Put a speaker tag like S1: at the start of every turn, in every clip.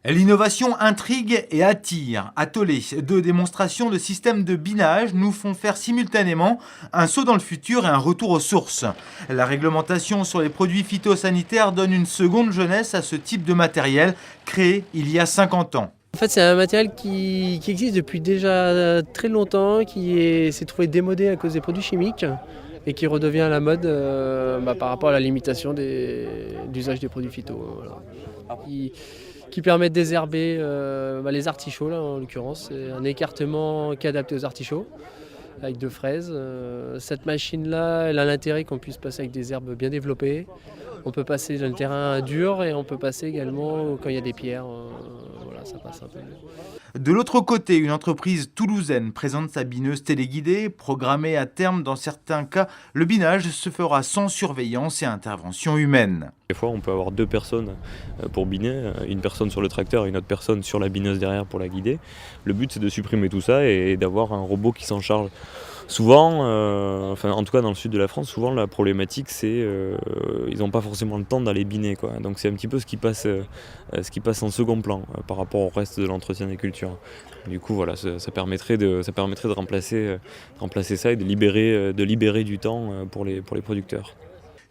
S1: L'innovation intrigue et attire. Ateliers de démonstration de systèmes de binage nous font faire simultanément un saut dans le futur et un retour aux sources. La réglementation sur les produits phytosanitaires donne une seconde jeunesse à ce type de matériel créé il y a 50 ans.
S2: En fait, c'est un matériel qui existe depuis déjà très longtemps, s'est trouvé démodé à cause des produits chimiques et qui redevient à la mode par rapport à la limitation d'usage des produits phyto. Voilà. Qui permet de désherber les artichauts, là, en l'occurrence. C'est un écartement qui est adapté aux artichauts avec 2 fraises. Cette machine-là, elle a l'intérêt qu'on puisse passer avec des herbes bien développées. On peut passer dans le terrain dur et on peut passer également quand il y a des pierres. Voilà, ça passe un peu mieux.
S1: De l'autre côté, une entreprise toulousaine présente sa bineuse téléguidée. Programmée à terme, dans certains cas, le binage se fera sans surveillance et intervention humaine.
S3: Des fois, on peut avoir 2 personnes pour biner, une personne sur le tracteur et une autre personne sur la bineuse derrière pour la guider. Le but, c'est de supprimer tout ça et d'avoir un robot qui s'en charge. Souvent, en tout cas dans le sud de la France, souvent la problématique c'est ils n'ont pas forcément le temps d'aller biner, quoi. Donc c'est un petit peu ce qui passe en second plan par rapport au reste de l'entretien des cultures. Du coup voilà, ça permettrait de remplacer ça et de libérer du temps pour les producteurs.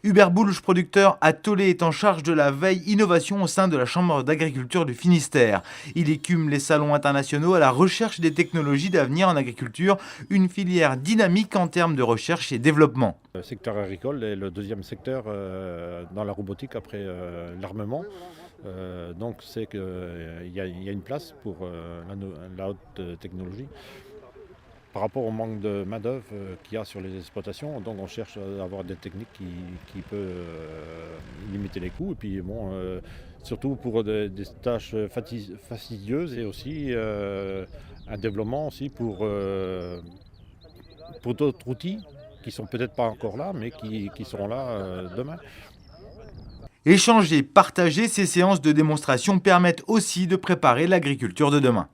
S1: Hubert Boulge, producteur à Tollet, est en charge de la veille innovation au sein de la Chambre d'agriculture du Finistère. Il écume les salons internationaux à la recherche des technologies d'avenir en agriculture, une filière dynamique en termes de recherche et développement.
S4: Le secteur agricole est le deuxième secteur dans la robotique après l'armement. Donc c'est qu'il y a une place pour la haute technologie. Par rapport au manque de main-d'œuvre qu'il y a sur les exploitations, donc on cherche à avoir des techniques qui peuvent limiter les coûts. Et puis surtout pour des tâches fastidieuses et aussi un développement aussi pour d'autres outils qui ne sont peut-être pas encore là, mais qui seront là demain.
S1: Échanger, partager, ces séances de démonstration permettent aussi de préparer l'agriculture de demain.